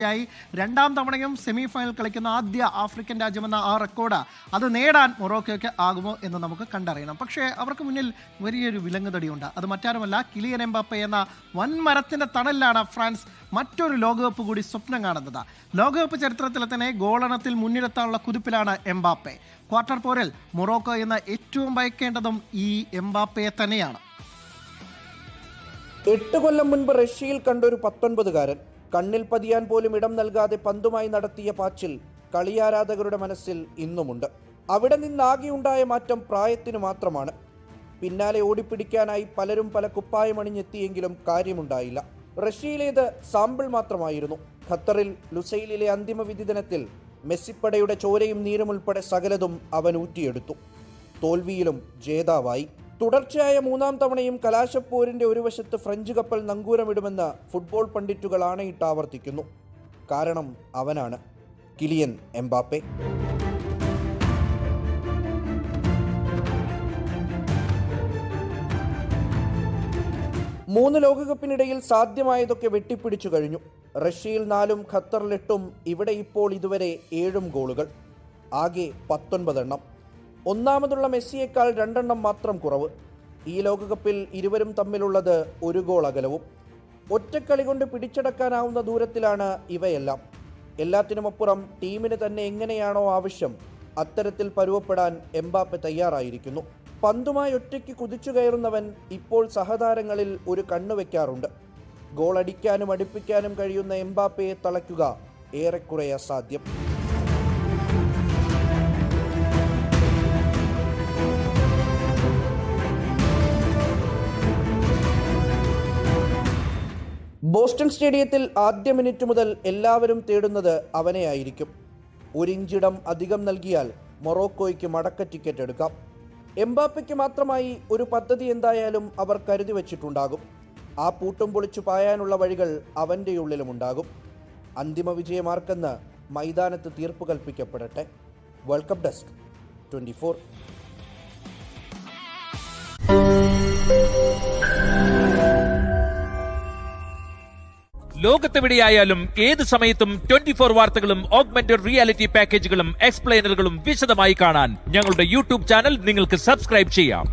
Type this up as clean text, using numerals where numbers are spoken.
രണ്ടാം തവണയും semi final കളിക്കുന്ന ആദ്യ ആഫ്രിക്കൻ രാജ്യമെന്ന ആ റെക്കോർഡ് അത് നേടാൻ മൊറോക്കോയ്ക്ക് ആകുമോ എന്ന് നമുക്ക് കണ്ടറിയണം. പക്ഷേ അവർക്ക് മുന്നിൽ വലിയൊരു വിലങ്ങുതടിയുണ്ട്. അത് മറ്റാരുമല്ല, കിലിയൻ എംബാപ്പെ എന്ന വൻമരത്തിൻ്റെ തണലിലാണ് ഫ്രാൻസ് മറ്റൊരു ലോകകപ്പ് കൂടി സ്വപ്നം കാണുന്നത്. ലോകകപ്പ് ചരിത്രത്തിലെ തന്നെ ഗോളെണ്ണത്തിൽ മുന്നിലെത്താനുള്ള കുതിപ്പിലാണ് എംബാപ്പെ. ക്വാർട്ടർ പോരിൽ മൊറോക്കോ എന്ന ഏറ്റവും ഭയക്കേണ്ടതും ഈ എംബാപ്പയെ തന്നെയാണ്. 8 കൊല്ലം മുൻപ് റഷ്യയിൽ കണ്ടൊരു 19-കാരൻ കണ്ണിൽ പതിയാൻ പോലും ഇടം നൽകാതെ പന്തുമായി നടത്തിയ പാച്ചിൽ കളിയാരാധകരുടെ മനസ്സിൽ ഇന്നുമുണ്ട്. അവിടെ നിന്നാകെയുണ്ടായ മാറ്റം പ്രായത്തിന് മാത്രമാണ്. പിന്നാലെ ഓടിപ്പിടിക്കാനായി പലരും പല കുപ്പായമണിഞ്ഞെത്തിയെങ്കിലും കാര്യമുണ്ടായില്ല. റഷ്യയിലേത് സാമ്പിൾ മാത്രമായിരുന്നു. ഖത്തറിൽ ലുസൈലിലെ അന്തിമ വിധി ദിനത്തിൽ മെസ്സിപ്പടയുടെ ചോരയും നീരും ഉൾപ്പെടെ സകലതും അവൻ ഊറ്റിയെടുത്തു. തോൽവിയിലും ജേതാവായി. തുടർച്ചയായ 3-ാം തവണയും കലാശപ്പോരിന്റെ ഒരു വശത്ത് ഫ്രഞ്ച് കപ്പൽ നങ്കൂരമിടുമെന്ന് ഫുട്ബോൾ പണ്ഡിറ്റുകൾ ആണയിട്ട് ആവർത്തിക്കുന്നു. കാരണം അവനാണ് കിലിയൻ എംബാപ്പെ. മൂന്ന് ലോകകപ്പിനിടയിൽ സാധ്യമായതൊക്കെ വെട്ടിപ്പിടിച്ചു കഴിഞ്ഞു. റഷ്യയിൽ 4-ഉം ഖത്തറിൽ 8-ഉം, ഇവിടെ ഇപ്പോൾ ഇതുവരെ 7 ഗോളുകൾ. ആകെ 19 എണ്ണം. ഒന്നാമതുള്ള മെസ്സിയേക്കാൾ 2 എണ്ണം മാത്രം കുറവ്. ഈ ലോകകപ്പിൽ ഇരുവരും തമ്മിലുള്ളത് 1 ഗോൾ അകലവും. ഒറ്റക്കളി കൊണ്ട് പിടിച്ചടക്കാനാവുന്ന ദൂരത്തിലാണ് ഇവയെല്ലാം. എല്ലാത്തിനുമപ്പുറം ടീമിന് തന്നെ എങ്ങനെയാണോ ആവശ്യം അത്തരത്തിൽ പരുവപ്പെടാൻ എംബാപ്പെ തയ്യാറായിരിക്കുന്നു. പന്തുമായി ഒറ്റയ്ക്ക് കുതിച്ചു കയറുന്നവൻ ഇപ്പോൾ സഹതാരങ്ങളിൽ ഒരു കണ്ണുവെക്കാറുണ്ട്. ഗോൾ അടിക്കാനും അടുപ്പിക്കാനും കഴിയുന്ന എംബാപ്പയെ തളയ്ക്കുക ഏറെക്കുറെ അസാധ്യം. ബോസ്റ്റൺ സ്റ്റേഡിയത്തിൽ ആദ്യ മിനിറ്റ് മുതൽ എല്ലാവരും തേടുന്നത് അവനെയായിരിക്കും. 1 ഇഞ്ചിടം അധികം നൽകിയാൽ മൊറോക്കോയ്ക്ക് മടക്ക ടിക്കറ്റ് എടുക്കാം. എംബാപ്പയ്ക്ക് മാത്രമായി ഒരു പദ്ധതി എന്തായാലും അവർ കരുതി വച്ചിട്ടുണ്ടാകും. ആ പൂട്ടും പൊളിച്ചു പായാനുള്ള വഴികൾ അവൻ്റെ ഉള്ളിലുമുണ്ടാകും. അന്തിമ വിജയമാർക്കെന്ന് മൈതാനത്ത് തീർപ്പ് കൽപ്പിക്കപ്പെടട്ടെ. World cup desk 24. ലോകത്തെവിടെയായാലും ഏത് സമയത്തും 24 വാർത്തകളും ഓഗ്മെന്റഡ് റിയാലിറ്റി പാക്കേജുകളും എക്സ്പ്ലെയിനറുകളും വിശദമായി കാണാൻ ഞങ്ങളുടെ യൂട്യൂബ് ചാനൽ നിങ്ങൾക്ക് സബ്സ്ക്രൈബ് ചെയ്യാം.